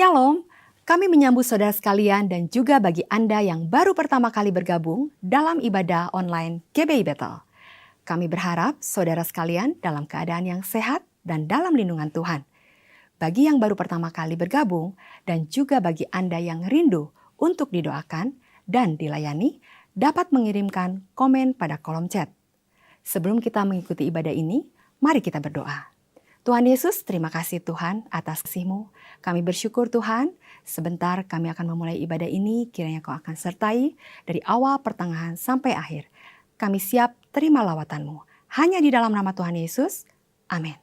Shalom, kami menyambut saudara sekalian dan juga bagi Anda yang baru pertama kali bergabung dalam ibadah online GBI Bethel. Kami berharap saudara sekalian dalam keadaan yang sehat dan dalam lindungan Tuhan. Bagi yang baru pertama kali bergabung dan juga bagi Anda yang rindu untuk didoakan dan dilayani, dapat mengirimkan komen pada kolom chat. Sebelum kita mengikuti ibadah ini, mari kita berdoa. Tuhan Yesus, terima kasih Tuhan atas kasih-Mu. Kami bersyukur Tuhan, sebentar kami akan memulai ibadah ini, kiranya Kau akan sertai dari awal, pertengahan, sampai akhir. Kami siap terima lawatan-Mu. Hanya di dalam nama Tuhan Yesus, amin.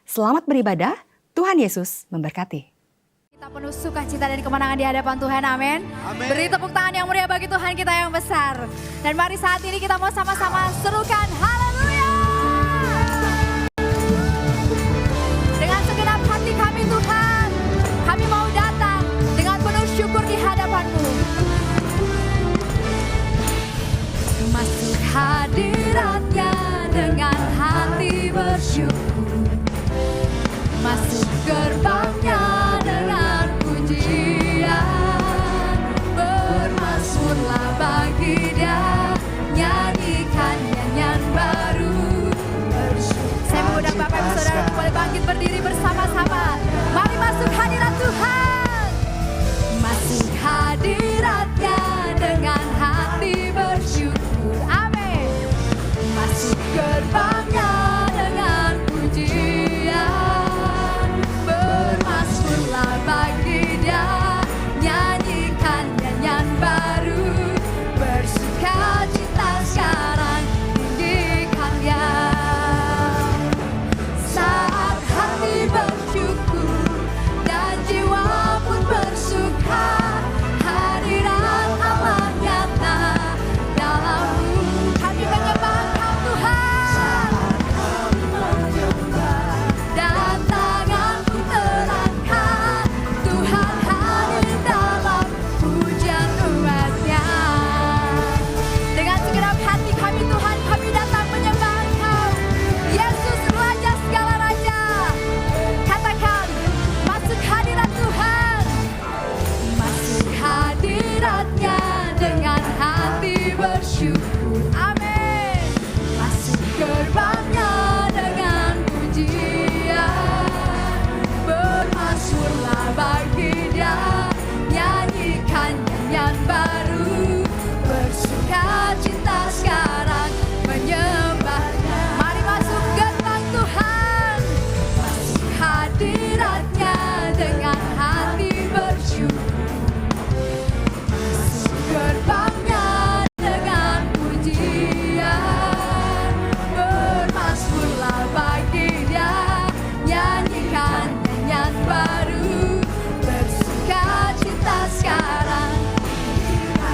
Selamat beribadah, Tuhan Yesus memberkati. Kita penuh sukacita dan kemenangan di hadapan Tuhan, amin. Beri tepuk tangan yang meriah bagi Tuhan kita yang besar. Dan mari saat ini kita mau sama-sama serukan haleluya. Dengan segenap hati kami Tuhan, kami mau datang dengan penuh syukur di hadapan-Mu. Masuk hadirat-Nya dengan hati bersyukur. Masuk gerbang-Nya dengan pujian. Bermasmurlah bagi Dia, nyanyikan nyanyian baru. Saya mengundang Bapak Ibu Saudara untuk boleh bangkit berdiri bersama-sama. Mari masuk hadirat Tuhan. Masuk hadirat-Nya dengan hati bersyukur. Amin. Masuk gerbang-Nya dengan pujian. Bermasmurlah bagi Dia, nyanyikan nyanyian baru. Bersukacita sekarang, tinggikan Dia. Saat hati bersyukur dan jiwa pun bersuka, hadirat Allah nyata dalammu. Kami menyembah Engkau Tuhan, dan tangan pun terangkat. Tuhan hadir dalam pujian umat-Nya. Dengan segenap hati kami Tuhan, kami datang menyembah Engkau, Yesus Raja segala raja. Katakan, masuk hadirat Tuhan. Masuk hadirat-Nya dengan hati bersyukur. Amin. Masuk gerbang-Nya dengan pujian. Bermasmurlah bagi Dia, nyanyikan nyanyian baru. Bersukacita sekarang menyembah-Nya. Mari masuk gerbang Tuhan. Masuk hadirat-Nya dengan hati bersyukur. Masuk gerbang-Nya dengan pujian. Bermasmurlah bagi Dia, nyanyikan nyanyian baru. Bersukacita sekarang.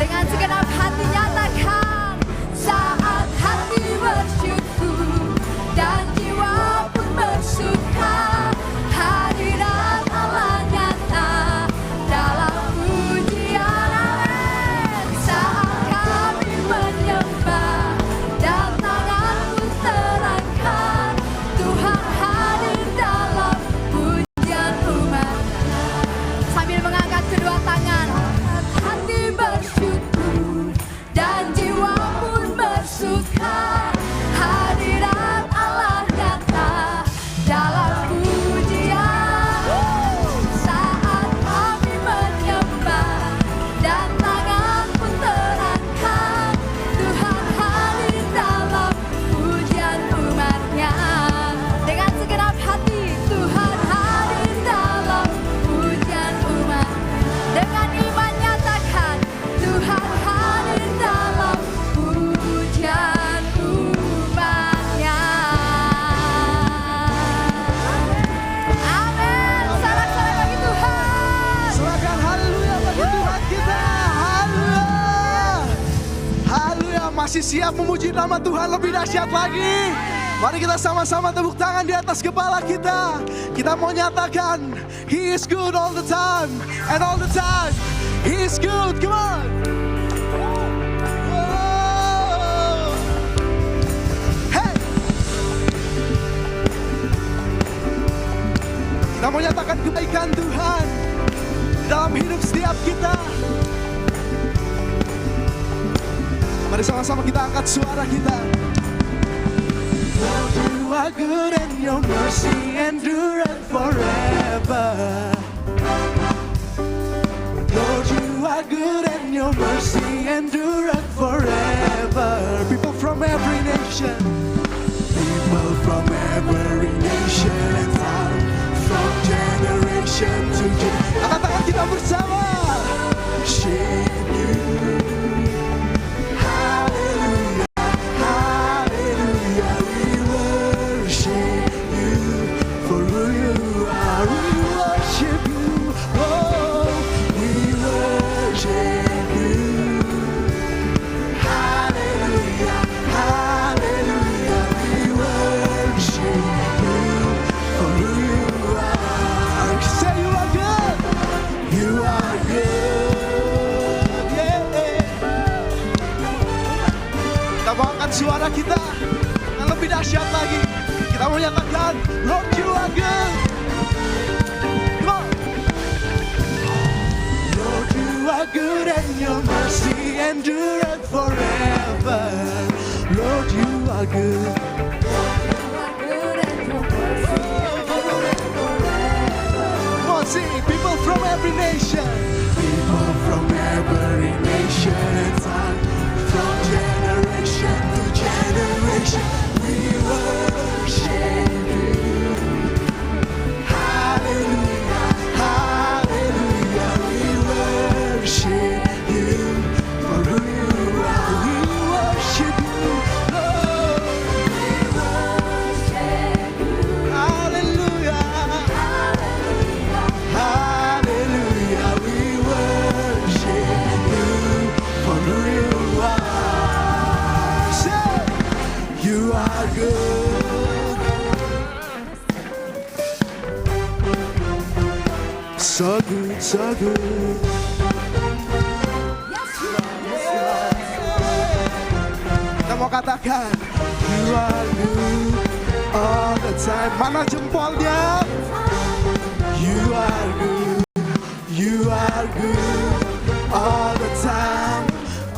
Dengan segenap hati nyatakan, saat hati bersyukur dan jiwa pun bersuka, hadirat Allah nyata dalam pujian. Amin. Saat kami menyembah dan tangan pun terangkat, Tuhan hadir dalam pujian umat-Nya. Sambil mengangkat kedua tangan, hati bersyukur dan jiwa pun bersuka, hadirat Allah nyata dalam pujian. Saat kami menyembah dan tangan pun terangkat, Tuhan hadir dalam pujian umat-Nya. Dengan segenap hati, Tuhan hadir dalam pujian umat. Dengan iman nyatakan, Tuhan hadir dalam pujian umat-Nya. Amin. Sorak-sorai bagi Tuhan. Silakan haleluya bagi Tuhan kita. Haleluya. Haleluya, masih siap memuji nama Tuhan lebih dahsyat lagi. Mari kita sama-sama tepuk tangan di atas kepala kita. Kita mau nyatakan, He is good all the time. And all the time, He is good. Come on. Oh. Hey. Kita mau nyatakan kebaikan Tuhan. dalam hidup setiap kita. Mari sama-sama kita angkat suara kita. Lord, you are good and your mercy endureth forever. Lord, you are good and your mercy endureth forever. People from every nation, people from every nation and tongue, from generation to generation. Angkat tangan kita bersama. Worship you. Hallelujah, hallelujah. We worship you for who you are. We worship you. Oh, we worship you. Hallelujah, hallelujah. We worship you for who you are. Say you are good. You are good. Yeah. Kita mau angkat suara kita yang lebih dahsyat lagi. Kita mau nyatakan, Lord, you are good. Come on. Lord, you are good and your mercy endureth forever. Lord, you are good. Come on, sing. People from every nation. People from every nation and tongue. From generation to generation. We worship you. Hallelujah, hallelujah. We worship you for who you are. We worship you, Lord. We worship you. Hallelujah, hallelujah. We worship you for who you are. Say, you are good. So good, so good. Kita mau katakan, you are good all the time. Mana jempolnya? You are good, you are good all the time,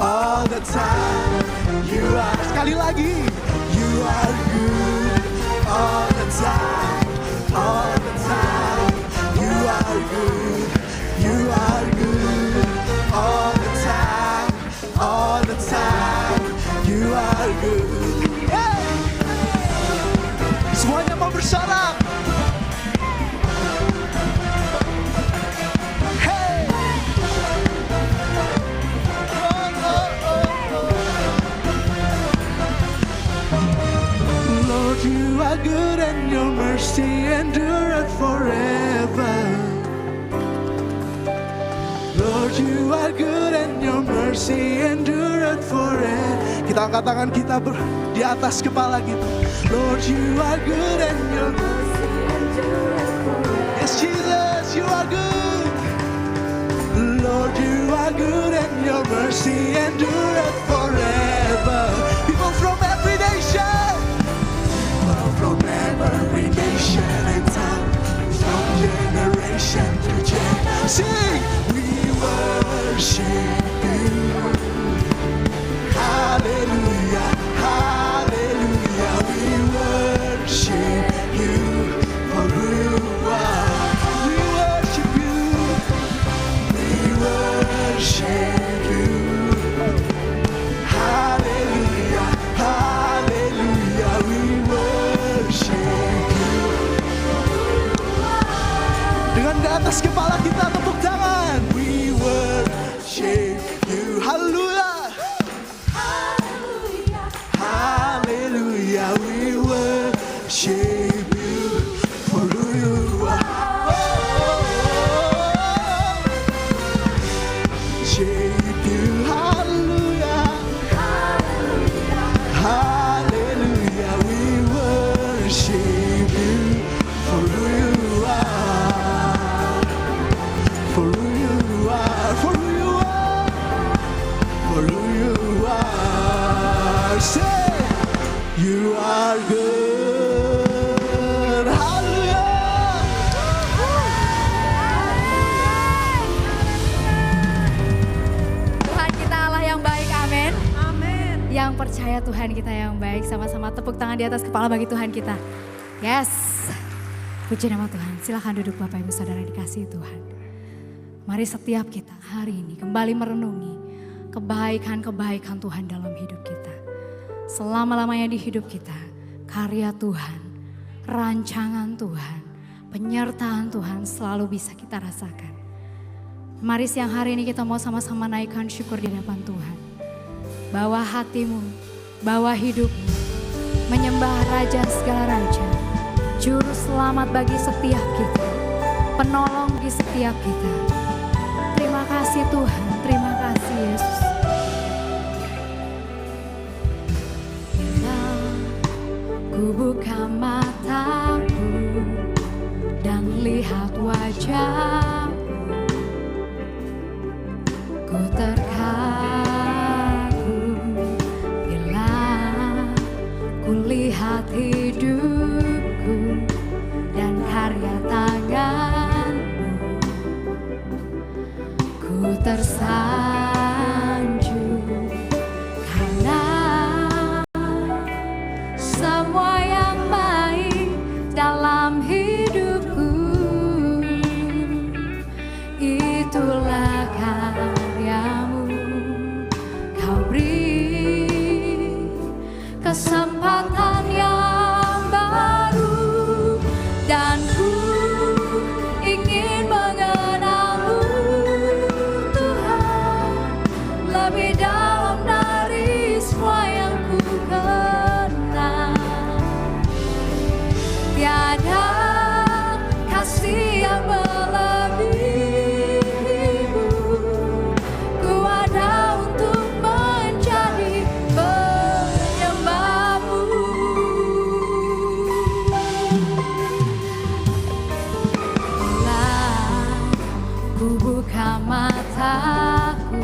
all the time. You are, sekali lagi, you are good all the time, all the time. You are good, you are good all the time, all the time. You are good. Hey! Semuanya mau bersorak. Hey! Oh, oh, oh, oh. Lord, you are good and your mercy endureth forever. Lord, you are good and your mercy endureth forever. Kita angkat tangan kita di atas kepala kita. Lord, you are good and your mercy endureth forever. Yes, Jesus, you are good. Lord, you are good and your mercy endureth forever. People from every nation, people from every nation and tongue, from generation to generation. Sing, we worship you. Hallelujah, hallelujah. We worship you for who you are. We worship you. We worship you. Hallelujah, hallelujah. We worship you. Dengan di atas kepala kita tepuk tangan. We worship you. Hallelujah. Hallelujah, we worship you for who you are. Worship you, hallelujah. Hallelujah, we worship you for who you are. For who you are, for who you are, for who you are. Say, you are good. Hallelujah. tepuk tangan di atas kepala bagi Tuhan kita. Yes. Puji nama Tuhan. Silakan duduk Bapak Ibu Saudara yang dikasihi Tuhan. Mari setiap kita hari ini kembali merenungi kebaikan-kebaikan Tuhan dalam hidup kita. Selama-lamanya di hidup kita, karya Tuhan, rancangan Tuhan, penyertaan Tuhan selalu bisa kita rasakan. Mari siang hari ini kita mau sama-sama naikkan syukur di hadapan Tuhan. Bawa hatimu, bawa hidupmu, menyembah Raja segala Raja, Juru Selamat bagi setiap kita, Penolong bagi setiap kita. Terima kasih Tuhan, terima kasih Yesus. Bila ku buka mataku dan lihat wajahmu, ku terkagum bila ku lihat hidupku dan karya tanganmu. Ku tersanjung karena semua yang baik dalam hidupku, itulah karyamu. Kau beri kesempatan yang baru dan ku ingin mengenalmu Tuhan lebih dalam dari semua yang ku kenal. Tiada kasih yang melebihimu, ku ada untuk menjadi penyembahmu. Bila ku buka mataku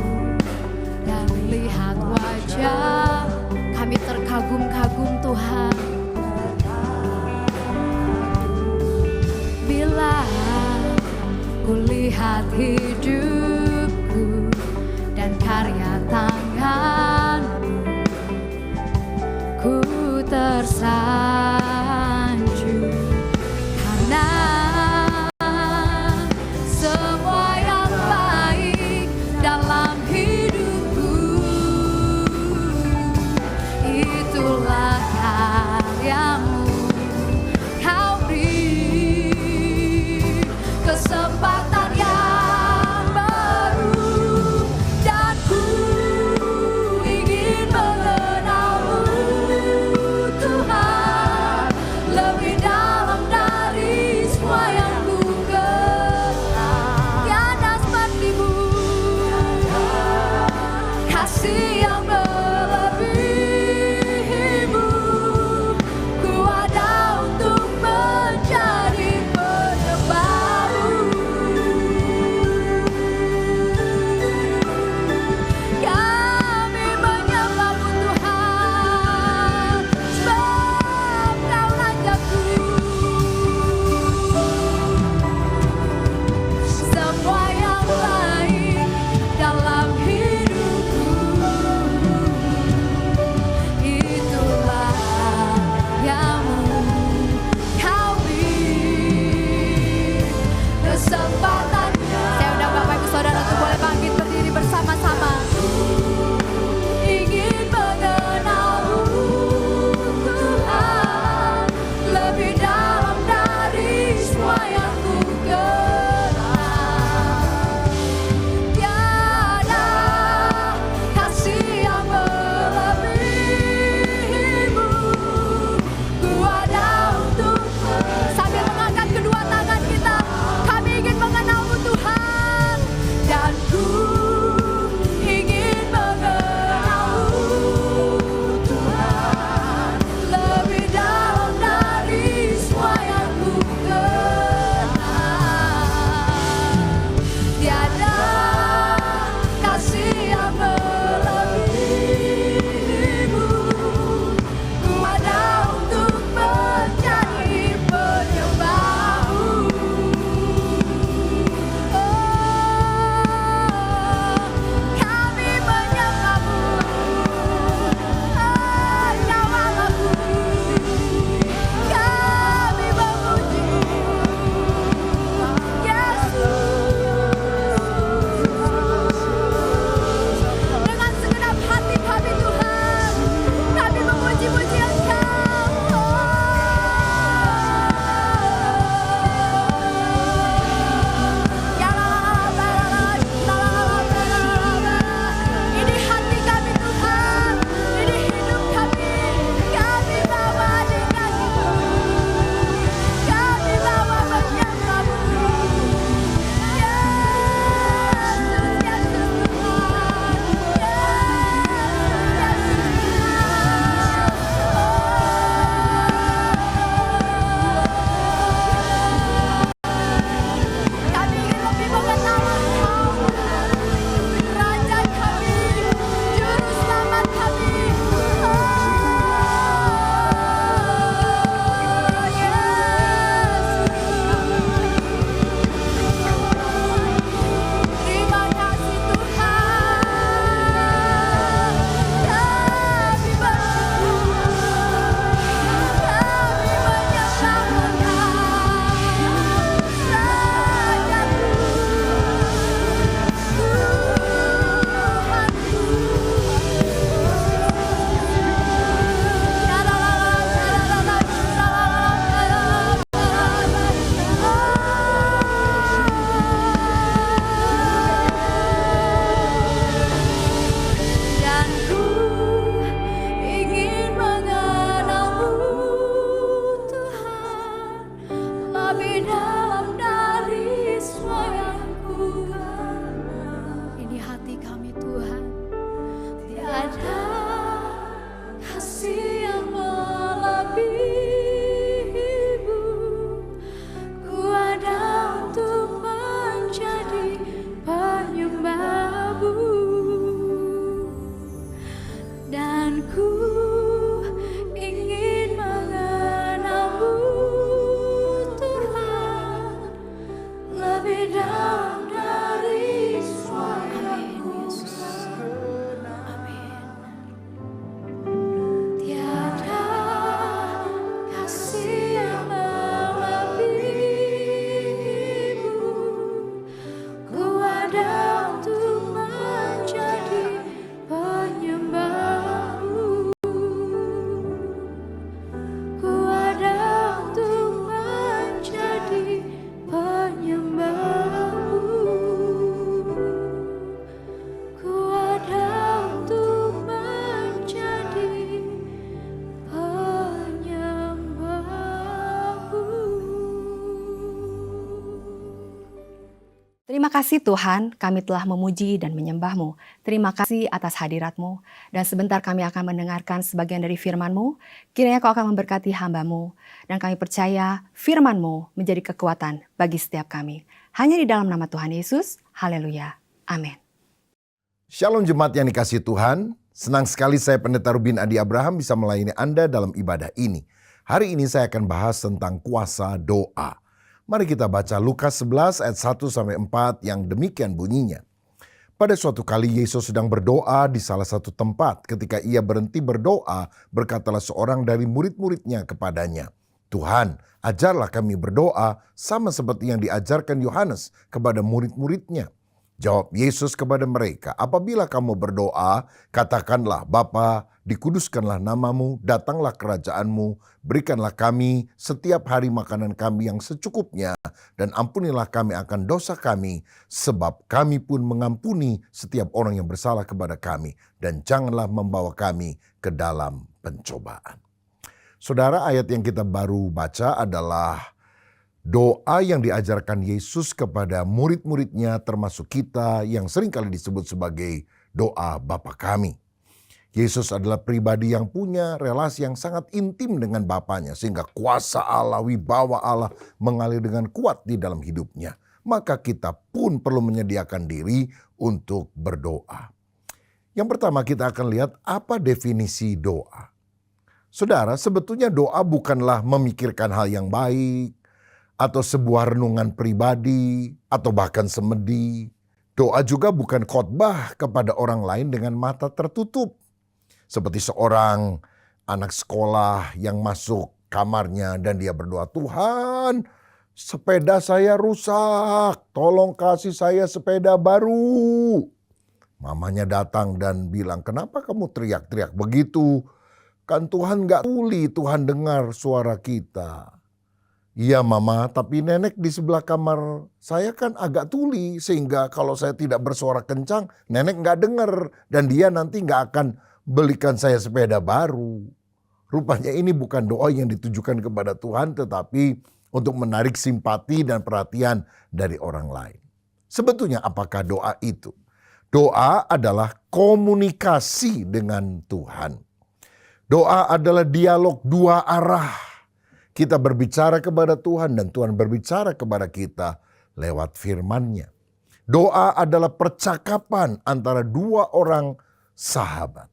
dan lihat wajah, kami terkagum-kagum Tuhan. Bila ku lihat hidupku dan karya tanganmu, ku tersanjung karena semua yang baik dalam hidupku, itulah karyamu. Kau beri kesempatan yang baru Terima kasih Tuhan, kami telah memuji dan menyembah-Mu. Terima kasih atas hadirat-Mu. Dan sebentar kami akan mendengarkan sebagian dari firman-Mu. Kiranya Kau akan memberkati hamba-Mu. Dan kami percaya firman-Mu menjadi kekuatan bagi setiap kami. Hanya di dalam nama Tuhan Yesus. Haleluya. Amin. Shalom jemaat yang dikasihi Tuhan. Senang sekali saya Pendeta Rubin Adi Abraham bisa melayani Anda dalam ibadah ini. Hari ini saya akan bahas tentang kuasa doa. Mari kita baca Lukas 11 ayat 1-4 yang demikian bunyinya. Pada suatu kali Yesus sedang berdoa di salah satu tempat. Ketika ia berhenti berdoa, berkatalah seorang dari murid-muridnya kepadanya, "Tuhan, ajarlah kami berdoa sama seperti yang diajarkan Yohanes kepada murid-muridnya." Jawab Yesus kepada mereka, "Apabila kamu berdoa, katakanlah, Bapa, dikuduskanlah namamu, datanglah kerajaanmu, berikanlah kami setiap hari makanan kami yang secukupnya, dan ampunilah kami akan dosa kami, sebab kami pun mengampuni setiap orang yang bersalah kepada kami, dan janganlah membawa kami ke dalam pencobaan." Saudara, ayat yang kita baru baca adalah doa yang diajarkan Yesus kepada murid-muridnya termasuk kita yang seringkali disebut sebagai doa Bapa kami. Yesus adalah pribadi yang punya relasi yang sangat intim dengan Bapanya sehingga kuasa Allah, wibawa Allah mengalir dengan kuat di dalam hidupnya. Maka kita pun perlu menyediakan diri untuk berdoa. Yang pertama kita akan lihat apa definisi doa. Saudara, sebetulnya doa bukanlah memikirkan hal yang baik, atau sebuah renungan pribadi, atau bahkan semedi. Doa juga bukan khotbah kepada orang lain dengan mata tertutup. Seperti seorang anak sekolah yang masuk kamarnya dan dia berdoa, "Tuhan, sepeda saya rusak, tolong kasih saya sepeda baru." Mamanya datang dan bilang, "Kenapa kamu teriak-teriak begitu? Kan Tuhan gak tuli, Tuhan dengar suara kita." "Iya Mama, tapi nenek di sebelah kamar saya kan agak tuli sehingga kalau saya tidak bersuara kencang nenek gak dengar dan dia nanti gak akan belikan saya sepeda baru." Rupanya ini bukan doa yang ditujukan kepada Tuhan tetapi untuk menarik simpati dan perhatian dari orang lain. Sebetulnya apakah doa itu? Doa adalah komunikasi dengan Tuhan. Doa adalah dialog dua arah. Kita berbicara kepada Tuhan dan Tuhan berbicara kepada kita lewat firman-Nya. Doa adalah percakapan antara dua orang sahabat.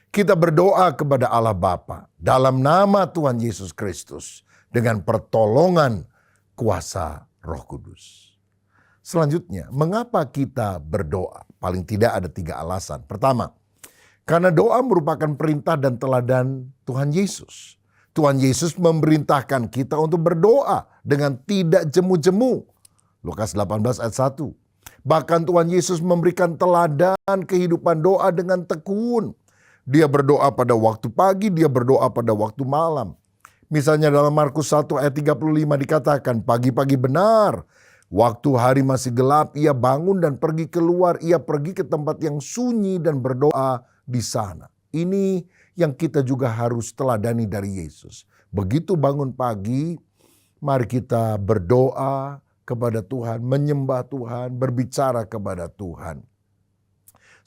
Kita berdoa kepada Allah Bapa dalam nama Tuhan Yesus Kristus dengan pertolongan kuasa Roh Kudus. Selanjutnya, mengapa kita berdoa? Paling tidak ada 3 alasan. Pertama, karena doa merupakan perintah dan teladan Tuhan Yesus. Tuhan Yesus memerintahkan kita untuk berdoa dengan tidak jemu-jemu. Lukas 18 ayat 1. Bahkan Tuhan Yesus memberikan teladan kehidupan doa dengan tekun. Dia berdoa pada waktu pagi, dia berdoa pada waktu malam. Misalnya dalam Markus 1 ayat 35 dikatakan, "Pagi-pagi benar, waktu hari masih gelap, ia bangun dan pergi keluar, ia pergi ke tempat yang sunyi dan berdoa di sana." Ini yang kita juga harus teladani dari Yesus. Begitu bangun pagi, mari kita berdoa kepada Tuhan, menyembah Tuhan, berbicara kepada Tuhan.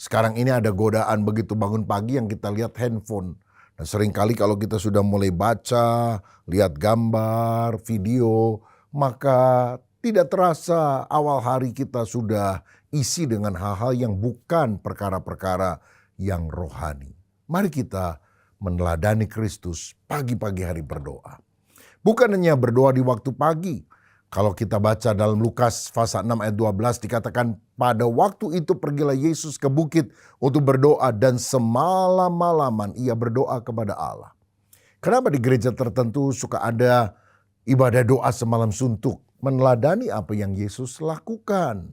Sekarang ini ada godaan begitu bangun pagi yang kita lihat handphone. Dan seringkali kalau kita sudah mulai baca, lihat gambar, video, maka tidak terasa awal hari kita sudah isi dengan hal-hal yang bukan perkara-perkara yang rohani. Mari kita meneladani Kristus pagi-pagi hari berdoa. Bukan hanya berdoa di waktu pagi. Kalau kita baca dalam Lukas pasal 6 ayat 12 dikatakan pada waktu itu pergilah Yesus ke bukit untuk berdoa dan semalam-malaman ia berdoa kepada Allah. Kenapa di gereja tertentu suka ada ibadah doa semalam suntuk? Meneladani apa yang Yesus lakukan.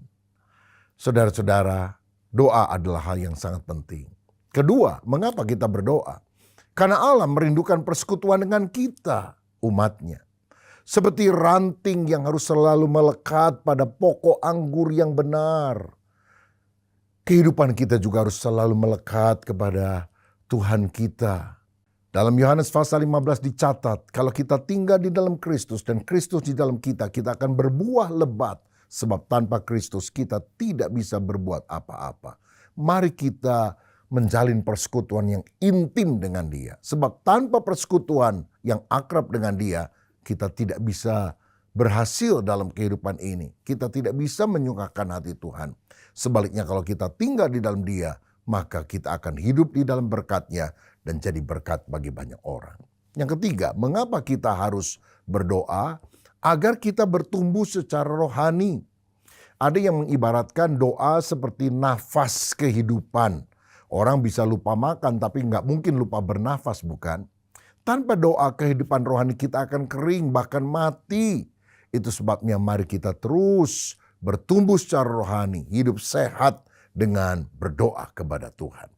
Saudara-saudara, doa adalah hal yang sangat penting. Kedua, mengapa kita berdoa? Karena Allah merindukan persekutuan dengan kita, umatnya. Seperti ranting yang harus selalu melekat pada pokok anggur yang benar. Kehidupan kita juga harus selalu melekat kepada Tuhan kita. Dalam Yohanes pasal 15 dicatat, kalau kita tinggal di dalam Kristus dan Kristus di dalam kita, kita akan berbuah lebat Sebab tanpa Kristus kita tidak bisa berbuat apa-apa. Mari kita menjalin persekutuan yang intim dengan Dia. Sebab tanpa persekutuan yang akrab dengan Dia, kita tidak bisa berhasil dalam kehidupan ini. Kita tidak bisa menyukakan hati Tuhan. Sebaliknya kalau kita tinggal di dalam Dia, maka kita akan hidup di dalam berkat-Nya dan jadi berkat bagi banyak orang. Yang ketiga, mengapa kita harus berdoa? Agar kita bertumbuh secara rohani. Ada yang mengibaratkan doa seperti nafas kehidupan. Orang bisa lupa makan tapi nggak mungkin lupa bernafas, bukan? Tanpa doa kehidupan rohani kita akan kering bahkan mati. Itu sebabnya mari kita terus bertumbuh secara rohani, hidup sehat dengan berdoa kepada Tuhan.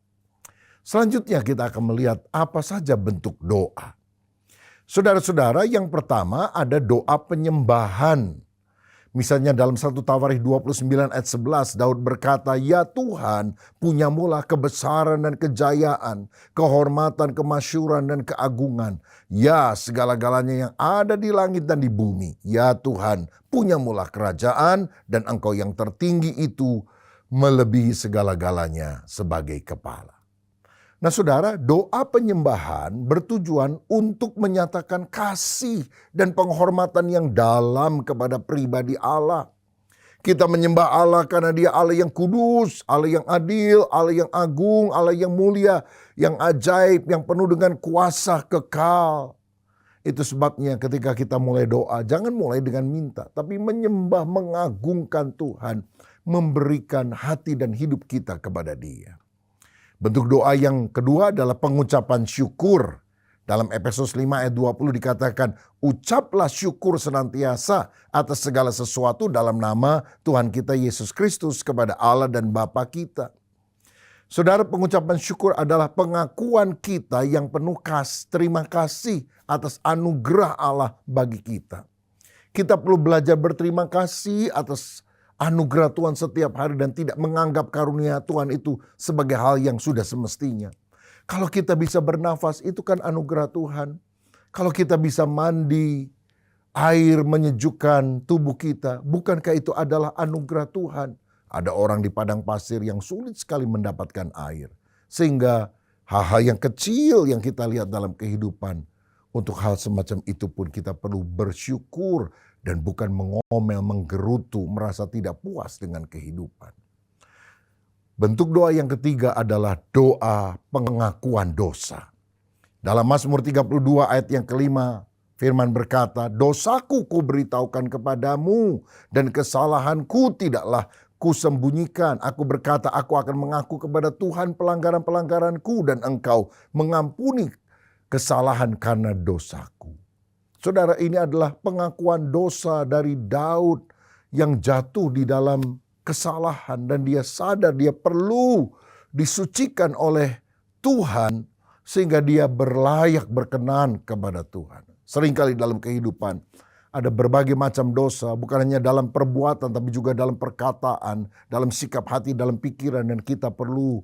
Selanjutnya kita akan melihat apa saja bentuk doa. Saudara-saudara, yang pertama ada doa penyembahan. Misalnya dalam 1 Tawarikh 29 ayat 11, Daud berkata, "Ya Tuhan, punyamulah kebesaran dan kejayaan, kehormatan, kemasyuran dan keagungan. Ya segala-galanya yang ada di langit dan di bumi. Ya Tuhan, punyamulah kerajaan dan Engkau yang tertinggi itu melebihi segala-galanya sebagai kepala." Nah saudara, doa penyembahan bertujuan untuk menyatakan kasih dan penghormatan yang dalam kepada pribadi Allah. Kita menyembah Allah karena Dia Allah yang kudus, Allah yang adil, Allah yang agung, Allah yang mulia, yang ajaib, yang penuh dengan kuasa kekal. Itu sebabnya ketika kita mulai doa, jangan mulai dengan minta, tapi menyembah, mengagungkan Tuhan, memberikan hati dan hidup kita kepada Dia. Bentuk doa yang kedua adalah pengucapan syukur. Dalam Efesus 5 ayat 20 dikatakan, "Ucaplah syukur senantiasa atas segala sesuatu dalam nama Tuhan kita Yesus Kristus kepada Allah dan Bapa kita." Saudara, pengucapan syukur adalah pengakuan kita yang penuh terima kasih atas anugerah Allah bagi kita. Kita perlu belajar berterima kasih atas anugerah Tuhan setiap hari dan tidak menganggap karunia Tuhan itu sebagai hal yang sudah semestinya. Kalau kita bisa bernafas, itu kan anugerah Tuhan. Kalau kita bisa mandi, air menyejukkan tubuh kita, bukankah itu adalah anugerah Tuhan? Ada orang di padang pasir yang sulit sekali mendapatkan air. Sehingga hal-hal yang kecil yang kita lihat dalam kehidupan, untuk hal semacam itu pun kita perlu bersyukur dan bukan mengomel, menggerutu, merasa tidak puas dengan kehidupan. Bentuk doa yang ketiga adalah doa pengakuan dosa. Dalam Mazmur 32 ayat yang kelima, firman berkata, "Dosaku kuberitahukan kepadamu dan kesalahanku tidaklah kusembunyikan. Aku berkata, aku akan mengaku kepada Tuhan pelanggaran-pelanggaranku dan Engkau mengampuni kesalahan karena dosaku." Saudara, ini adalah pengakuan dosa dari Daud yang jatuh di dalam kesalahan dan dia sadar dia perlu disucikan oleh Tuhan sehingga dia berlayak berkenan kepada Tuhan. Seringkali dalam kehidupan ada berbagai macam dosa, bukan hanya dalam perbuatan tapi juga dalam perkataan, dalam sikap hati, dalam pikiran, dan kita perlu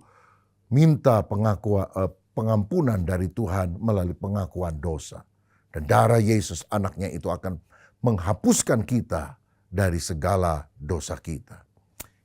minta pengampunan dari Tuhan melalui pengakuan dosa. Dan darah Yesus anaknya itu akan menghapuskan kita dari segala dosa kita.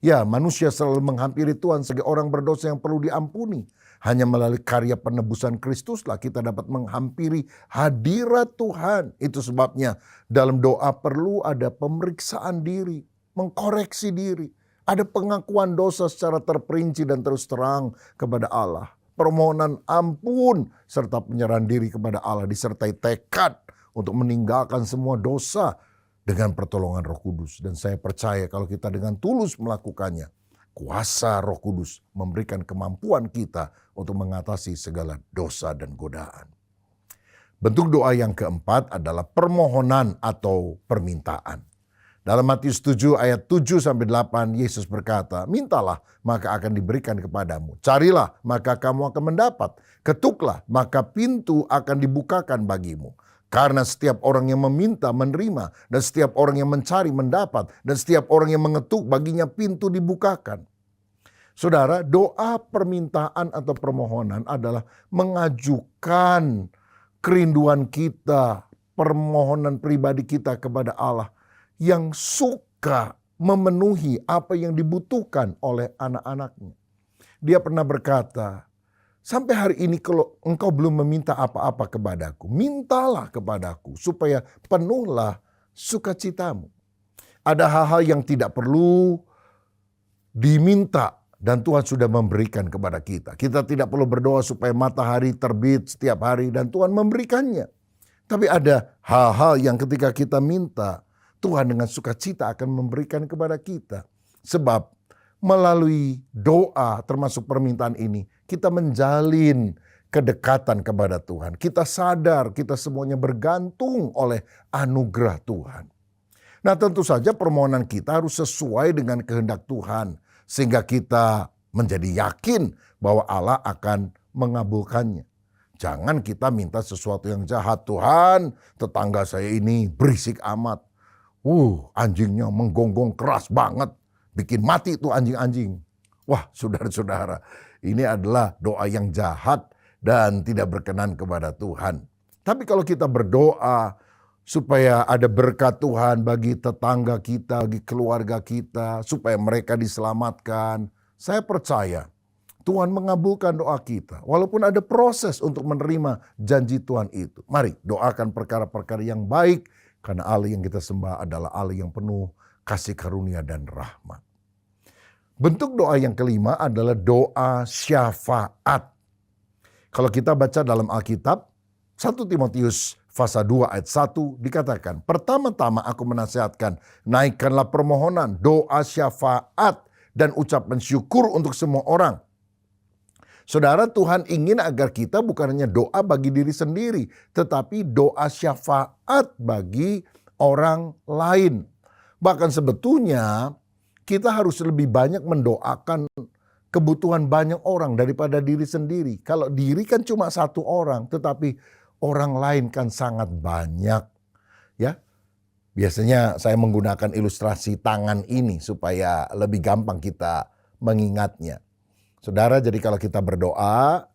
Ya, manusia selalu menghampiri Tuhan sebagai orang berdosa yang perlu diampuni. Hanya melalui karya penebusan Kristuslah kita dapat menghampiri hadirat Tuhan. Itu sebabnya dalam doa perlu ada pemeriksaan diri, mengkoreksi diri. Ada pengakuan dosa secara terperinci dan terus terang kepada Allah. Permohonan ampun serta penyerahan diri kepada Allah disertai tekad untuk meninggalkan semua dosa dengan pertolongan Roh Kudus. Dan saya percaya kalau kita dengan tulus melakukannya, kuasa Roh Kudus memberikan kemampuan kita untuk mengatasi segala dosa dan godaan. Bentuk doa yang keempat adalah permohonan atau permintaan. Dalam Matius 7 ayat 7-8 Yesus berkata, "Mintalah maka akan diberikan kepadamu. Carilah maka kamu akan mendapat. Ketuklah maka pintu akan dibukakan bagimu. Karena setiap orang yang meminta menerima, dan setiap orang yang mencari mendapat, dan setiap orang yang mengetuk baginya pintu dibukakan." Saudara, doa permintaan atau permohonan adalah mengajukan kerinduan kita, permohonan pribadi kita kepada Allah yang suka memenuhi apa yang dibutuhkan oleh anak-anaknya. Dia pernah berkata, sampai hari ini kalau engkau belum meminta apa-apa kepadaku, mintalah kepadaku supaya penuhlah sukacitamu. Ada hal-hal yang tidak perlu diminta dan Tuhan sudah memberikan kepada kita. Kita tidak perlu berdoa supaya matahari terbit setiap hari dan Tuhan memberikannya. Tapi ada hal-hal yang ketika kita minta, Tuhan dengan sukacita akan memberikan kepada kita. Sebab melalui doa termasuk permintaan ini, kita menjalin kedekatan kepada Tuhan. Kita sadar kita semuanya bergantung oleh anugerah Tuhan. Nah, tentu saja permohonan kita harus sesuai dengan kehendak Tuhan. Sehingga kita menjadi yakin bahwa Allah akan mengabulkannya. Jangan kita minta sesuatu yang jahat. Tuhan, tetangga saya ini berisik amat. Anjingnya menggonggong keras banget. Bikin mati tuh anjing-anjing. Wah, saudara-saudara, ini adalah doa yang jahat dan tidak berkenan kepada Tuhan. Tapi kalau kita berdoa supaya ada berkat Tuhan bagi tetangga kita, bagi keluarga kita, supaya mereka diselamatkan, saya percaya Tuhan mengabulkan doa kita. Walaupun ada proses untuk menerima janji Tuhan itu. Mari doakan perkara-perkara yang baik, karena Allah yang kita sembah adalah Allah yang penuh kasih karunia dan rahmat. Bentuk doa yang kelima adalah doa syafaat. Kalau kita baca dalam Alkitab, 1 Timotius pasal 2 ayat 1 dikatakan, pertama-tama aku menasihatkan, naikkanlah permohonan, doa syafaat, dan ucapan syukur untuk semua orang. Saudara, Tuhan ingin agar kita bukan hanya doa bagi diri sendiri, tetapi doa syafaat bagi orang lain. Bahkan sebetulnya kita harus lebih banyak mendoakan kebutuhan banyak orang daripada diri sendiri. Kalau diri kan cuma satu orang, tetapi orang lain kan sangat banyak. Ya, biasanya saya menggunakan ilustrasi tangan ini supaya lebih gampang kita mengingatnya. Saudara, jadi kalau kita berdoa,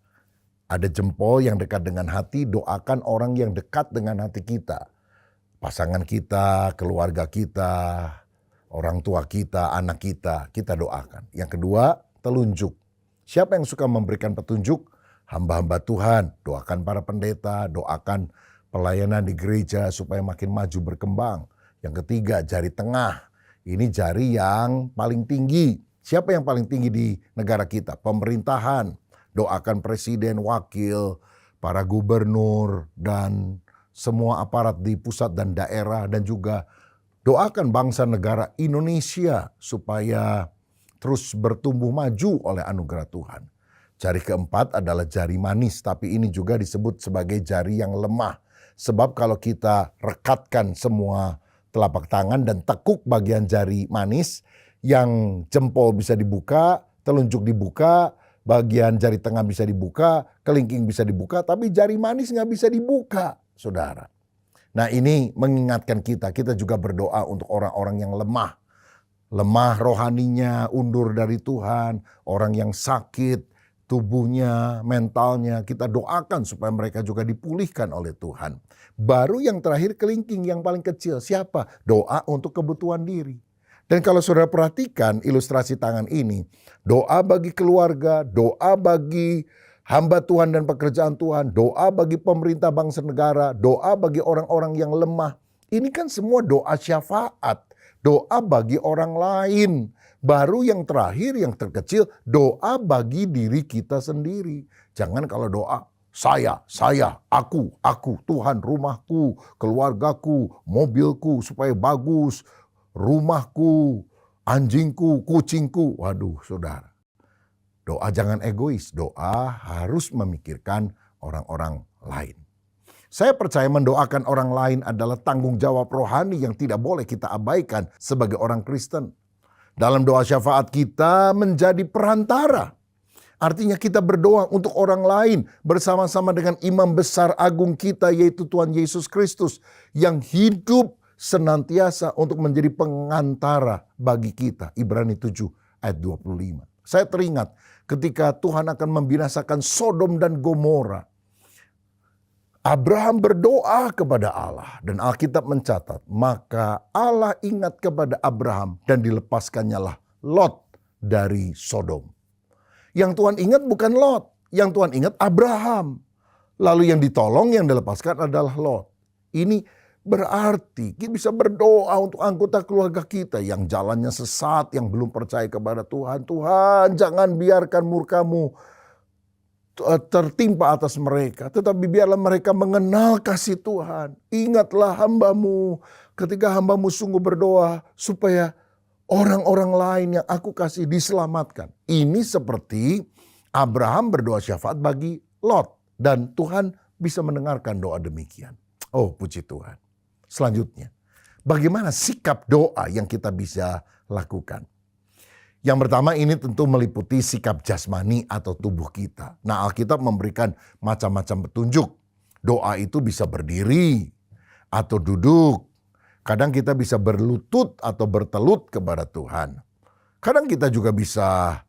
ada jempol yang dekat dengan hati, doakan orang yang dekat dengan hati kita. Pasangan kita, keluarga kita, orang tua kita, anak kita doakan. Yang kedua, telunjuk. Siapa yang suka memberikan petunjuk? Hamba-hamba Tuhan, doakan para pendeta, doakan pelayanan di gereja supaya makin maju berkembang. Yang ketiga, jari tengah. Ini jari yang paling tinggi. Siapa yang paling tinggi di negara kita? Pemerintahan. Doakan presiden, wakil, para gubernur, dan semua aparat di pusat dan daerah. Dan juga doakan bangsa negara Indonesia supaya terus bertumbuh maju oleh anugerah Tuhan. Jari keempat adalah jari manis, tapi ini juga disebut sebagai jari yang lemah. Sebab kalau kita rekatkan semua telapak tangan dan tekuk bagian jari manis, yang jempol bisa dibuka, telunjuk dibuka, bagian jari tengah bisa dibuka, kelingking bisa dibuka, tapi jari manis nggak bisa dibuka, saudara. Nah, ini mengingatkan kita juga berdoa untuk orang-orang yang lemah. Lemah rohaninya, undur dari Tuhan, orang yang sakit, tubuhnya, mentalnya, kita doakan supaya mereka juga dipulihkan oleh Tuhan. Baru yang terakhir kelingking yang paling kecil, siapa? Doa untuk kebutuhan diri. Dan kalau saudara perhatikan ilustrasi tangan ini, doa bagi keluarga, doa bagi hamba Tuhan dan pekerjaan Tuhan, doa bagi pemerintah bangsa negara, doa bagi orang-orang yang lemah. Ini kan semua doa syafaat, doa bagi orang lain. Baru yang terakhir, yang terkecil, doa bagi diri kita sendiri. Jangan kalau doa, saya, aku, Tuhan, rumahku, keluargaku, mobilku supaya bagus, rumahku, anjingku, kucingku. Waduh, saudara. Doa jangan egois, doa harus memikirkan orang-orang lain. Saya percaya mendoakan orang lain adalah tanggung jawab rohani yang tidak boleh kita abaikan sebagai orang Kristen. Dalam doa syafaat kita menjadi perantara. Artinya kita berdoa untuk orang lain bersama-sama dengan imam besar agung kita yaitu Tuhan Yesus Kristus yang hidup senantiasa untuk menjadi pengantara bagi kita. Ibrani 7 ayat 25. Saya teringat ketika Tuhan akan membinasakan Sodom dan Gomora. Abraham berdoa kepada Allah dan Alkitab mencatat, maka Allah ingat kepada Abraham dan dilepaskannya lah Lot dari Sodom. Yang Tuhan ingat bukan Lot, yang Tuhan ingat Abraham. Lalu yang ditolong, yang dilepaskan adalah Lot. Ini berarti kita bisa berdoa untuk anggota keluarga kita yang jalannya sesat, yang belum percaya kepada Tuhan. Tuhan, jangan biarkan murka-Mu tertimpa atas mereka, tetapi biarlah mereka mengenal kasih Tuhan. Ingatlah hamba-Mu ketika hamba-Mu sungguh berdoa supaya orang-orang lain yang aku kasih diselamatkan. Ini seperti Abraham berdoa syafaat bagi Lot dan Tuhan bisa mendengarkan doa demikian. Oh, puji Tuhan. Selanjutnya, bagaimana sikap doa yang kita bisa lakukan? Yang pertama ini tentu meliputi sikap jasmani atau tubuh kita. Nah, Alkitab memberikan macam-macam petunjuk. Doa itu bisa berdiri atau duduk. Kadang kita bisa berlutut atau bertelut kepada Tuhan. Kadang kita juga bisa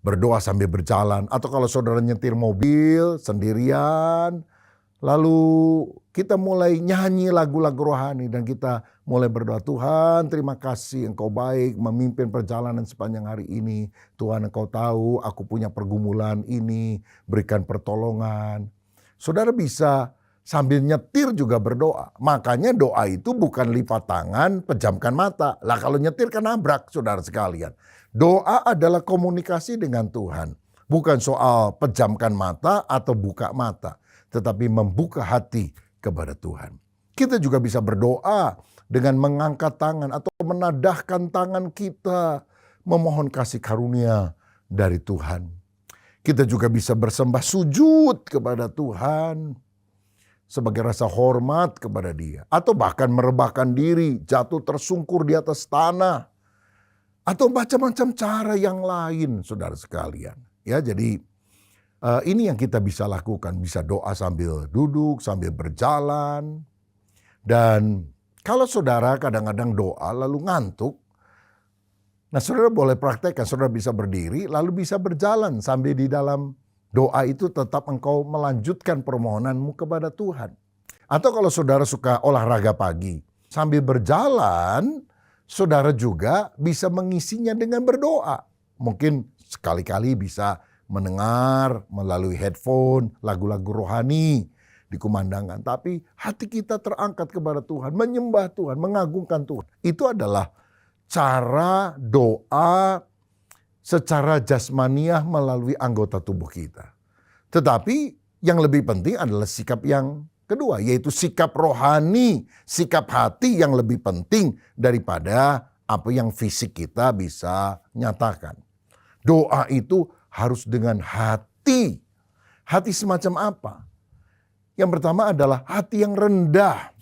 berdoa sambil berjalan. Atau kalau saudara nyetir mobil sendirian, lalu kita mulai nyanyi lagu-lagu rohani dan kita mulai berdoa, Tuhan terima kasih Engkau baik memimpin perjalanan sepanjang hari ini. Tuhan Engkau tahu aku punya pergumulan ini, berikan pertolongan. Saudara bisa sambil nyetir juga berdoa. Makanya doa itu bukan lipat tangan, pejamkan mata. Lah kalau nyetir kan nabrak saudara sekalian. Doa adalah komunikasi dengan Tuhan. Bukan soal pejamkan mata atau buka mata, tetapi membuka hati kepada Tuhan. Kita juga bisa berdoa dengan mengangkat tangan atau menadahkan tangan kita, memohon kasih karunia dari Tuhan. Kita juga bisa bersembah sujud kepada Tuhan sebagai rasa hormat kepada Dia, atau bahkan merebahkan diri, jatuh tersungkur di atas tanah, atau macam-macam cara yang lain, saudara sekalian. Ya, jadi ini yang kita bisa lakukan, bisa doa sambil duduk, sambil berjalan. Dan kalau saudara kadang-kadang doa lalu ngantuk, nah saudara boleh praktekkan, saudara bisa berdiri lalu bisa berjalan sambil di dalam doa itu tetap engkau melanjutkan permohonanmu kepada Tuhan. Atau kalau saudara suka olahraga pagi, sambil berjalan saudara juga bisa mengisinya dengan berdoa. Mungkin sekali-kali bisa mendengar melalui headphone lagu-lagu rohani dikumandangkan. Tapi hati kita terangkat kepada Tuhan, menyembah Tuhan, mengagungkan Tuhan. Itu adalah cara doa secara jasmaniah melalui anggota tubuh kita. Tetapi yang lebih penting adalah sikap yang kedua, yaitu sikap rohani, sikap hati yang lebih penting daripada apa yang fisik kita bisa nyatakan. Doa itu harus dengan hati. Hati semacam apa? Yang pertama adalah hati yang rendah.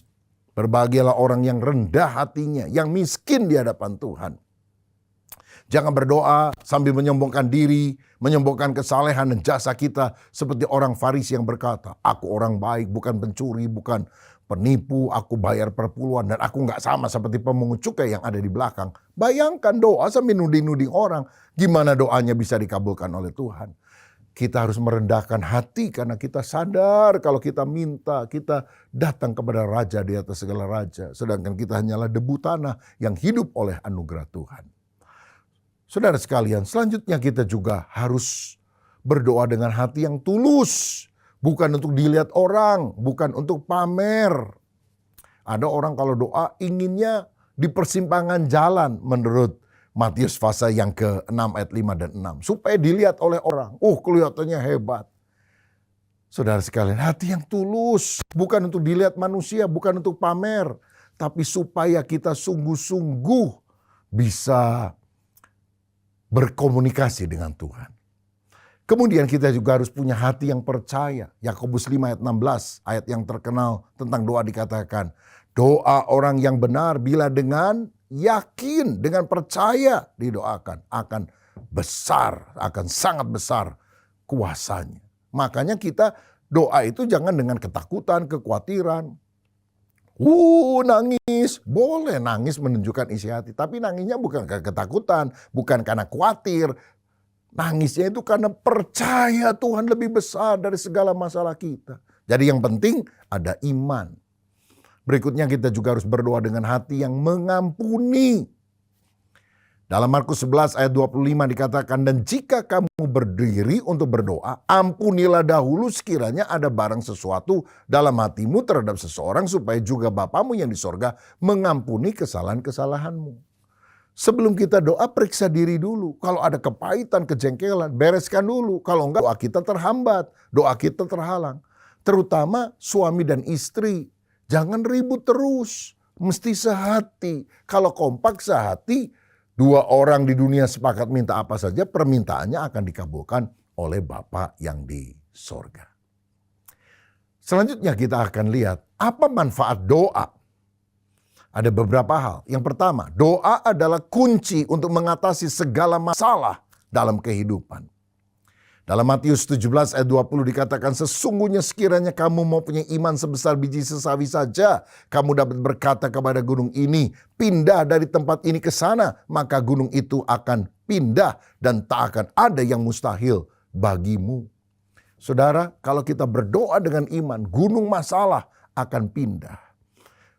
Berbahagialah orang yang rendah hatinya, yang miskin di hadapan Tuhan. Jangan berdoa sambil menyombongkan diri, menyombongkan kesalehan dan jasa kita seperti orang Farisi yang berkata, aku orang baik, bukan pencuri, bukan penipu, aku bayar perpuluhan dan aku gak sama seperti pemungut cukai yang ada di belakang. Bayangkan doa sambil nuding-nuding orang, gimana doanya bisa dikabulkan oleh Tuhan. Kita harus merendahkan hati karena kita sadar kalau kita minta, kita datang kepada Raja di atas segala raja. Sedangkan kita hanyalah debu tanah yang hidup oleh anugerah Tuhan. Saudara sekalian, selanjutnya kita juga harus berdoa dengan hati yang tulus. Bukan untuk dilihat orang, bukan untuk pamer. Ada orang kalau doa inginnya di persimpangan jalan menurut Matius pasal yang ke-6 ayat 5 dan 6. Supaya dilihat oleh orang. Kelihatannya hebat. Saudara sekalian, hati yang tulus. Bukan untuk dilihat manusia, bukan untuk pamer. Tapi supaya kita sungguh-sungguh bisa berkomunikasi dengan Tuhan. Kemudian kita juga harus punya hati yang percaya. Yakobus 5 ayat 16, ayat yang terkenal tentang doa dikatakan, doa orang yang benar bila dengan yakin, dengan percaya didoakan, akan besar, akan sangat besar kuasanya. Makanya kita doa itu jangan dengan ketakutan, kekhawatiran. Nangis, boleh nangis menunjukkan isi hati. Tapi nangisnya bukan karena ketakutan, bukan karena khawatir. Nangisnya itu karena percaya Tuhan lebih besar dari segala masalah kita. Jadi yang penting ada iman. Berikutnya kita juga harus berdoa dengan hati yang mengampuni. Dalam Markus 11 ayat 25 dikatakan, dan jika kamu berdiri untuk berdoa, ampunilah dahulu sekiranya ada barang sesuatu dalam hatimu terhadap seseorang, supaya juga Bapamu yang di sorga mengampuni kesalahan-kesalahanmu. Sebelum kita doa, periksa diri dulu. Kalau ada kepahitan, kejengkelan, bereskan dulu. Kalau enggak, doa kita terhambat, doa kita terhalang. Terutama suami dan istri, jangan ribut terus, mesti sehati. Kalau kompak sehati, dua orang di dunia sepakat minta apa saja, permintaannya akan dikabulkan oleh Bapa yang di sorga. Selanjutnya kita akan lihat apa manfaat doa. Ada beberapa hal. Yang pertama, doa adalah kunci untuk mengatasi segala masalah dalam kehidupan. Dalam Matius 17 ayat 20 dikatakan, sesungguhnya sekiranya kamu mau punya iman sebesar biji sesawi saja, kamu dapat berkata kepada gunung ini, pindah dari tempat ini ke sana, maka gunung itu akan pindah dan tak akan ada yang mustahil bagimu. Saudara, kalau kita berdoa dengan iman, gunung masalah akan pindah.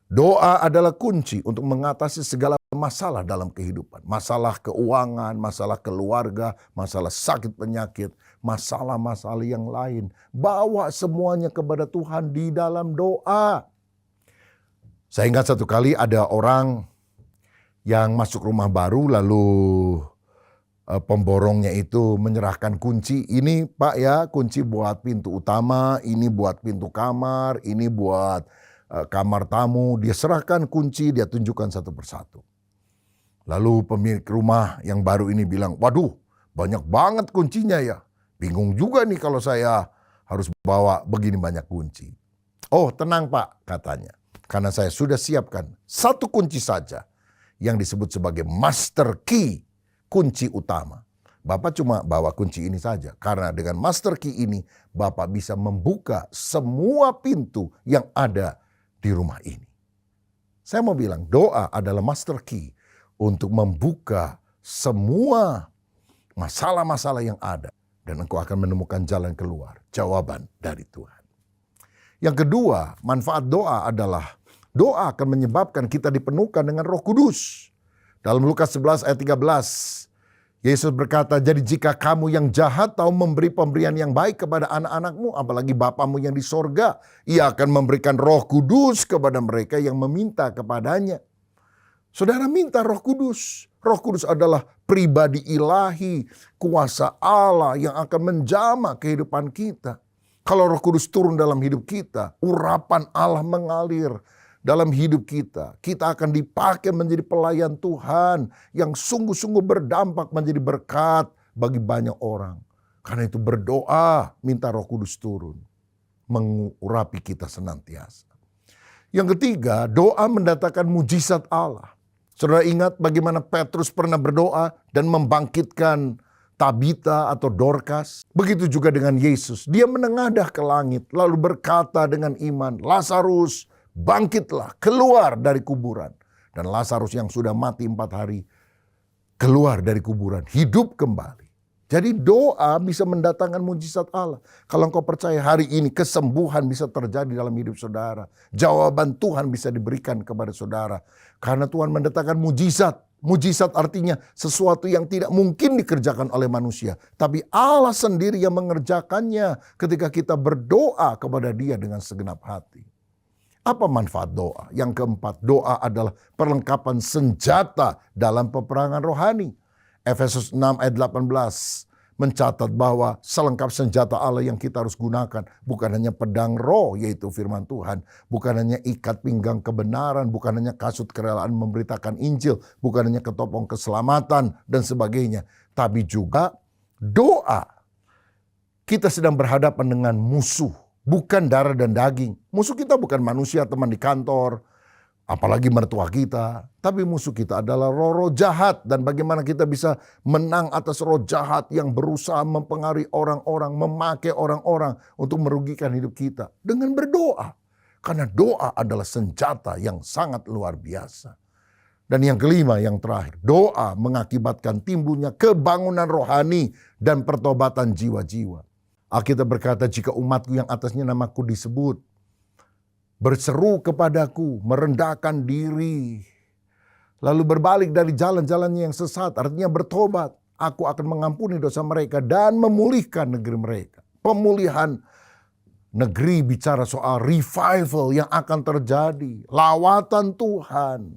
Doa adalah kunci untuk mengatasi segala masalah dalam kehidupan. Masalah keuangan, masalah keluarga, masalah sakit penyakit, masalah-masalah yang lain. Bawa semuanya kepada Tuhan di dalam doa. Saya ingat satu kali ada orang yang masuk rumah baru, lalu pemborongnya itu menyerahkan kunci. Ini Pak ya, kunci buat pintu utama, ini buat pintu kamar, ini buat kamar tamu. Dia serahkan kunci, dia tunjukkan satu persatu. Lalu pemilik rumah yang baru ini bilang, waduh banyak banget kuncinya ya. Bingung juga nih kalau saya harus bawa begini banyak kunci. Oh tenang Pak katanya. Karena saya sudah siapkan satu kunci saja yang disebut sebagai master key, kunci utama. Bapak cuma bawa kunci ini saja. Karena dengan master key ini Bapak bisa membuka semua pintu yang ada di rumah ini. Saya mau bilang doa adalah master key untuk membuka semua masalah-masalah yang ada. Dan engkau akan menemukan jalan keluar, jawaban dari Tuhan. Yang kedua, manfaat doa adalah doa akan menyebabkan kita dipenuhkan dengan Roh Kudus. Dalam Lukas 11 ayat 13, Yesus berkata, jadi jika kamu yang jahat tahu memberi pemberian yang baik kepada anak-anakmu, apalagi Bapamu yang di sorga, Ia akan memberikan Roh Kudus kepada mereka yang meminta kepadanya. Saudara minta Roh Kudus. Roh Kudus adalah pribadi ilahi, kuasa Allah yang akan menjamah kehidupan kita. Kalau Roh Kudus turun dalam hidup kita, urapan Allah mengalir dalam hidup kita. Kita akan dipakai menjadi pelayan Tuhan yang sungguh-sungguh berdampak menjadi berkat bagi banyak orang. Karena itu berdoa, minta Roh Kudus turun, mengurapi kita senantiasa. Yang ketiga, doa mendatangkan mujizat Allah. Saudara ingat bagaimana Petrus pernah berdoa dan membangkitkan Tabita atau Dorcas? Begitu juga dengan Yesus. Dia menengadah ke langit lalu berkata dengan iman, Lazarus bangkitlah, keluar dari kuburan. Dan Lazarus yang sudah mati 4 hari keluar dari kuburan, hidup kembali. Jadi doa bisa mendatangkan mujizat Allah. Kalau engkau percaya hari ini kesembuhan bisa terjadi dalam hidup saudara. Jawaban Tuhan bisa diberikan kepada saudara. Karena Tuhan mendatangkan mujizat. Mujizat artinya sesuatu yang tidak mungkin dikerjakan oleh manusia. Tapi Allah sendiri yang mengerjakannya ketika kita berdoa kepada Dia dengan segenap hati. Apa manfaat doa? Yang keempat, doa adalah perlengkapan senjata dalam peperangan rohani. Efesus 6 ayat 18 mencatat bahwa selengkap senjata Allah yang kita harus gunakan bukan hanya pedang roh yaitu firman Tuhan, bukan hanya ikat pinggang kebenaran, bukan hanya kasut kerelaan memberitakan Injil, bukan hanya ketopong keselamatan dan sebagainya, tapi juga doa. Kita sedang berhadapan dengan musuh, bukan darah dan daging. Musuh kita bukan manusia, teman di kantor, apalagi mertua kita. Tapi musuh kita adalah roh-roh jahat. Dan bagaimana kita bisa menang atas roh jahat yang berusaha mempengaruhi orang-orang, memakai orang-orang untuk merugikan hidup kita. Dengan berdoa. Karena doa adalah senjata yang sangat luar biasa. Dan yang kelima, yang terakhir. Doa mengakibatkan timbulnya kebangunan rohani dan pertobatan jiwa-jiwa. Alkitab berkata, jika umatku yang atasnya namaku disebut, berseru kepadaku, merendahkan diri, lalu berbalik dari jalan-jalannya yang sesat, artinya bertobat, aku akan mengampuni dosa mereka dan memulihkan negeri mereka. Pemulihan negeri bicara soal revival yang akan terjadi, lawatan Tuhan.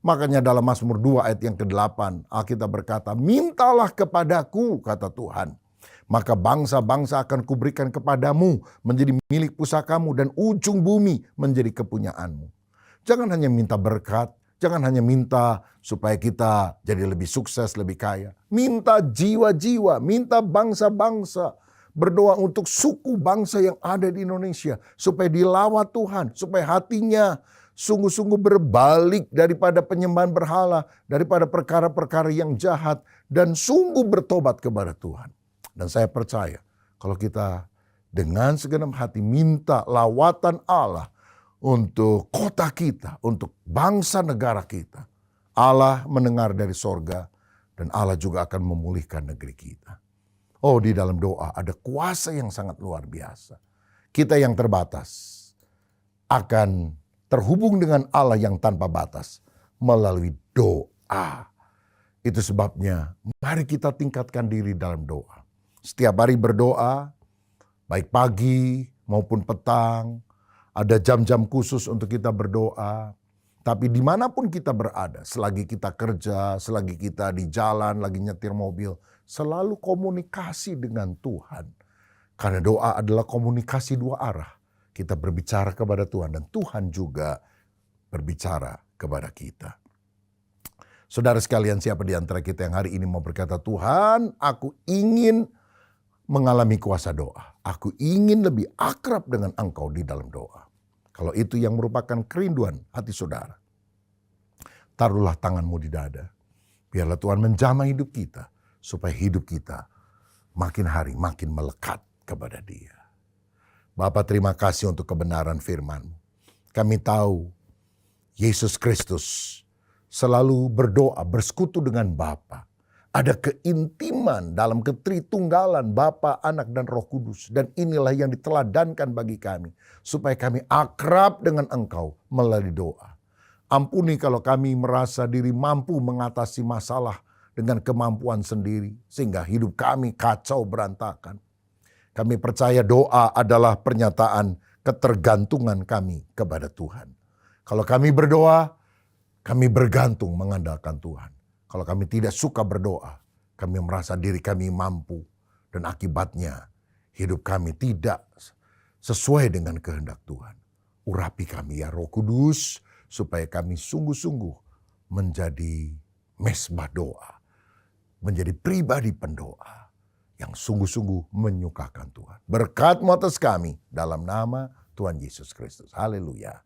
Makanya dalam Mazmur 2 ayat yang ke-8, Alkitab berkata, mintalah kepadaku, kata Tuhan. Maka bangsa-bangsa akan kuberikan kepadamu menjadi milik pusakamu dan ujung bumi menjadi kepunyaanmu. Jangan hanya minta berkat, jangan hanya minta supaya kita jadi lebih sukses, lebih kaya. Minta jiwa-jiwa, minta bangsa-bangsa. Berdoa untuk suku bangsa yang ada di Indonesia supaya dilawat Tuhan, supaya hatinya sungguh-sungguh berbalik daripada penyembahan berhala, daripada perkara-perkara yang jahat, dan sungguh bertobat kepada Tuhan. Dan saya percaya kalau kita dengan segenap hati minta lawatan Allah untuk kota kita, untuk bangsa negara kita, Allah mendengar dari sorga dan Allah juga akan memulihkan negeri kita. Oh, di dalam doa ada kuasa yang sangat luar biasa. Kita yang terbatas akan terhubung dengan Allah yang tanpa batas melalui doa. Itu sebabnya mari kita tingkatkan diri dalam doa. Setiap hari berdoa, baik pagi maupun petang, ada jam-jam khusus untuk kita berdoa. Tapi dimanapun kita berada, selagi kita kerja, selagi kita di jalan, lagi nyetir mobil, selalu komunikasi dengan Tuhan. Karena doa adalah komunikasi dua arah. Kita berbicara kepada Tuhan dan Tuhan juga berbicara kepada kita. Saudara sekalian, siapa di antara kita yang hari ini mau berkata, Tuhan, aku ingin mengalami kuasa doa. Aku ingin lebih akrab dengan Engkau di dalam doa. Kalau itu yang merupakan kerinduan hati saudara, taruhlah tanganmu di dada. Biarlah Tuhan menjamah hidup kita, supaya hidup kita makin hari makin melekat kepada Dia. Bapa, terima kasih untuk kebenaran firman-Mu. Kami tahu Yesus Kristus selalu berdoa, bersekutu dengan Bapa. Ada keintiman dalam ketritunggalan Bapa, Anak, dan Roh Kudus. Dan inilah yang diteladankan bagi kami. Supaya kami akrab dengan Engkau melalui doa. Ampuni kalau kami merasa diri mampu mengatasi masalah dengan kemampuan sendiri. Sehingga hidup kami kacau berantakan. Kami percaya doa adalah pernyataan ketergantungan kami kepada Tuhan. Kalau kami berdoa, kami bergantung mengandalkan Tuhan. Kalau kami tidak suka berdoa, kami merasa diri kami mampu. Dan akibatnya hidup kami tidak sesuai dengan kehendak Tuhan. Urapi kami ya Roh Kudus, supaya kami sungguh-sungguh menjadi mesbah doa. Menjadi pribadi pendoa yang sungguh-sungguh menyukakan Tuhan. Berkat-Mu atas kami dalam nama Tuhan Yesus Kristus. Haleluya.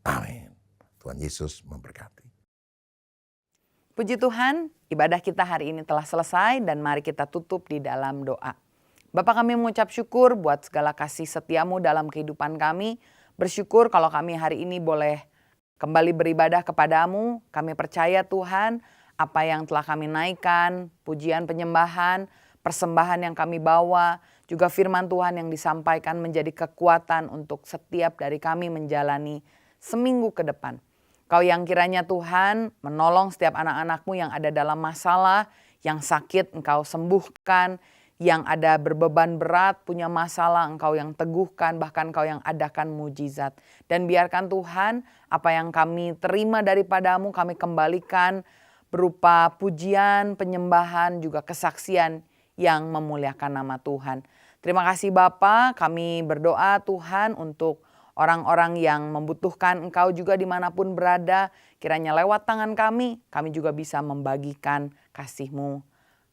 Amin. Tuhan Yesus memberkati. Puji Tuhan, ibadah kita hari ini telah selesai dan mari kita tutup di dalam doa. Bapa, kami mengucap syukur buat segala kasih setia-Mu dalam kehidupan kami. Bersyukur kalau kami hari ini boleh kembali beribadah kepadamu. Kami percaya Tuhan, apa yang telah kami naikkan, pujian penyembahan, persembahan yang kami bawa, juga firman Tuhan yang disampaikan menjadi kekuatan untuk setiap dari kami menjalani seminggu ke depan. Kau yang kiranya Tuhan menolong setiap anak-anak-Mu yang ada dalam masalah, yang sakit Engkau sembuhkan, yang ada berbeban berat, punya masalah Engkau yang teguhkan, bahkan Engkau yang adakan mujizat. Dan biarkan Tuhan apa yang kami terima daripada-Mu kami kembalikan berupa pujian, penyembahan, juga kesaksian yang memuliakan nama Tuhan. Terima kasih Bapa, kami berdoa Tuhan untuk orang-orang yang membutuhkan Engkau juga dimanapun berada, kiranya lewat tangan kami juga bisa membagikan kasih-Mu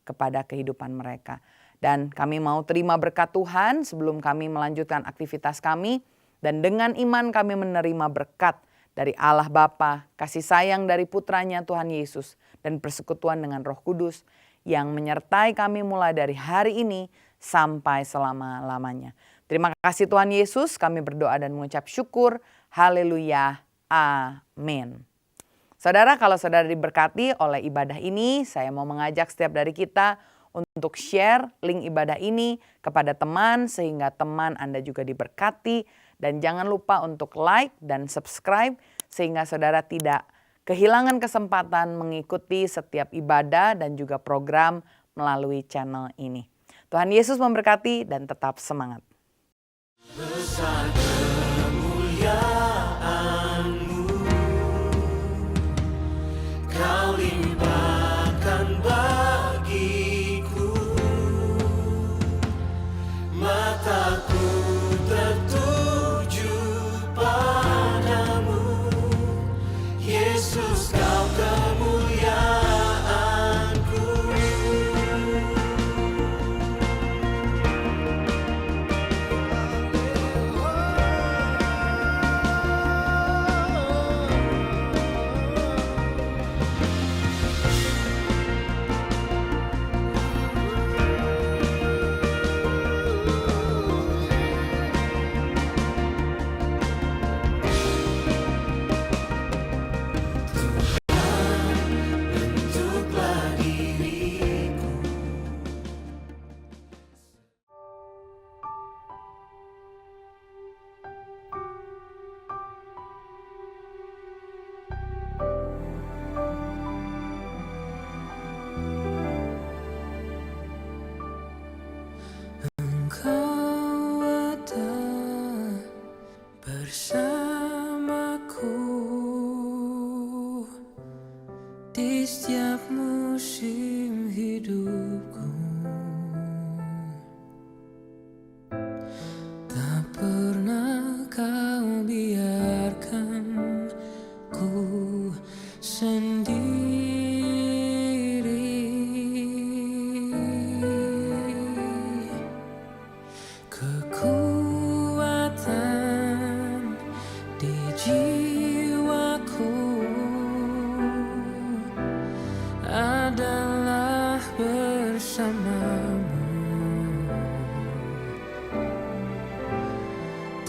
kepada kehidupan mereka. Dan kami mau terima berkat Tuhan sebelum kami melanjutkan aktivitas kami. Dan dengan iman kami menerima berkat dari Allah Bapa, kasih sayang dari putranya Tuhan Yesus, dan persekutuan dengan Roh Kudus yang menyertai kami mulai dari hari ini sampai selama-lamanya. Terima kasih Tuhan Yesus, kami berdoa dan mengucap syukur. Haleluya. Amin. Saudara, kalau saudara diberkati oleh ibadah ini, saya mau mengajak setiap dari kita untuk share link ibadah ini kepada teman sehingga teman Anda juga diberkati. Dan jangan lupa untuk like dan subscribe sehingga saudara tidak kehilangan kesempatan mengikuti setiap ibadah dan juga program melalui channel ini. Tuhan Yesus memberkati dan tetap semangat. Besar kemuliaan-Mu, Kau limpahkan bagiku. Mataku tertuju padamu, Yesus, Kau kemuliaan-Ku. Bentuklah diriku. Engkau ada bersamaku di setiap musim hidupku. Tak pernah Kau biarkan ku sendiri. Kekuatan di jiwaku adalah bersamamu.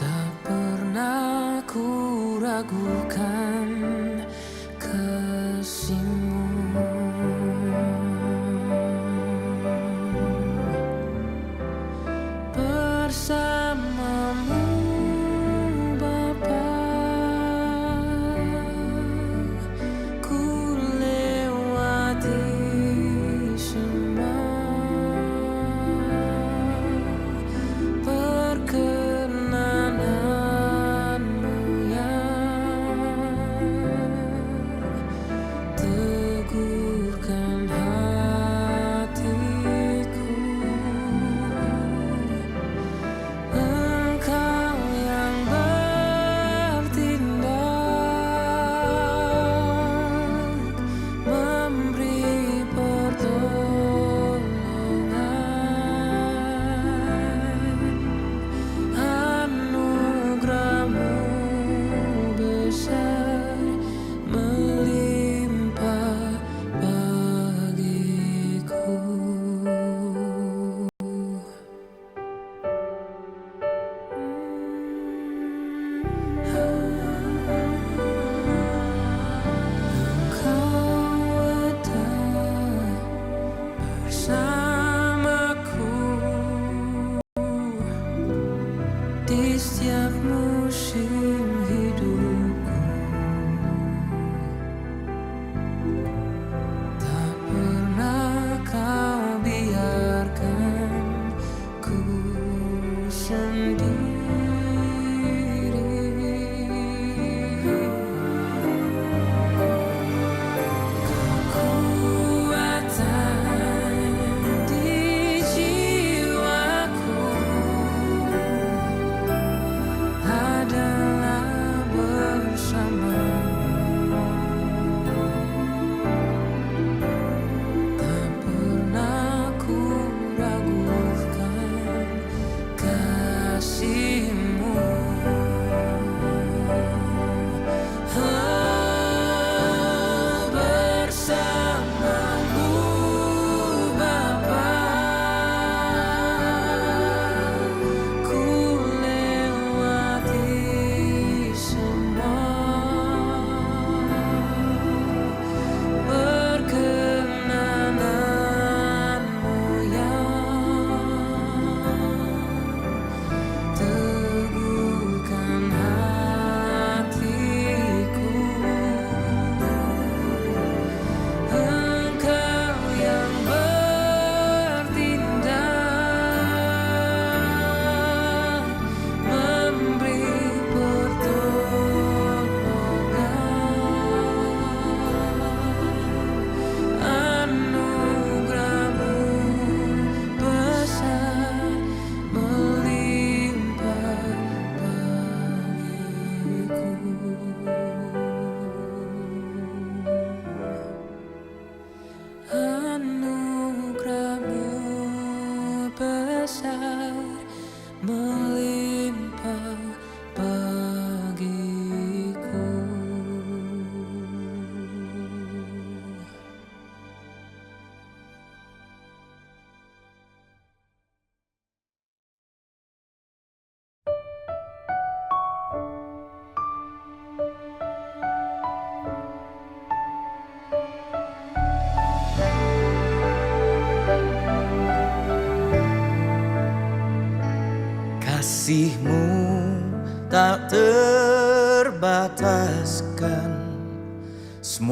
Tak pernah ku ragukan kasih-Mu. Bersamamu Bapa, ku lewati semua perkenanan-Mu yang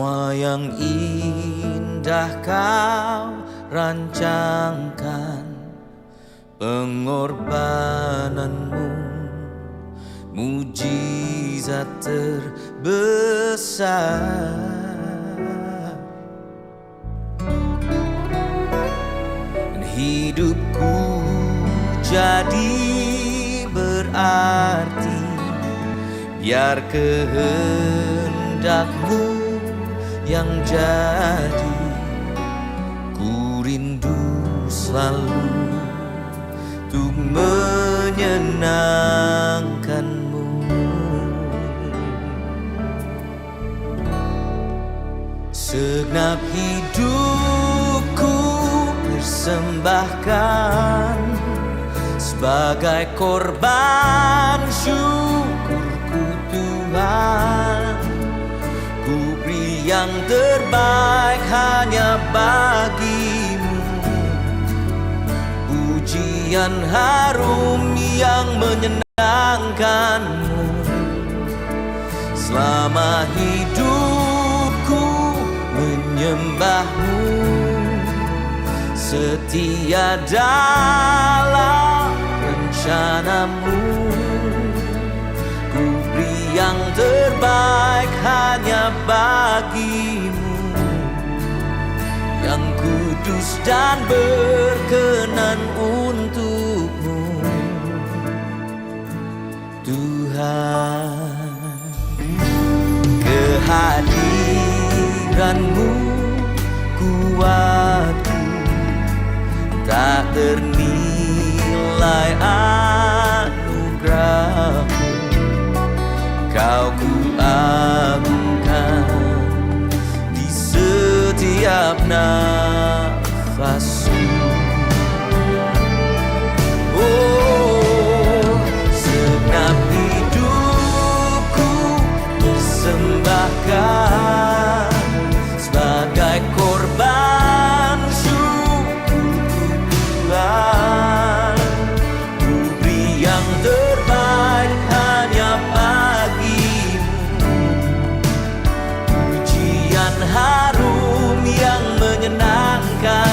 Semua yang indah kau rancangkan, pengorbananmu mujizat terbesar. Dan hidupku jadi berarti, biar kehendakmu yang jadi. Ku rindu selalu untuk menyenangkanmu. Segenap hidupku persembahkan sebagai korban syukurku Tuhan. Ku beri yang terbaik hanya bagimu, pujian harum yang menyenangkanmu. Selama hidupku menyembahmu, setia dalam rencanamu. Ku beri yang terbaik hanya bagimu, yang kudus dan berkenan untukmu Tuhan. Kehadiranmu kuatku, tak ternilai anugerahmu. Kau kuagungkan di setiap nafasku. Oh, segenap hidupku persembahkan sebagai korban syukurku Tuhan. Ku beri yang terbaik hanya bagimu, pujian harum yang menyenangkan.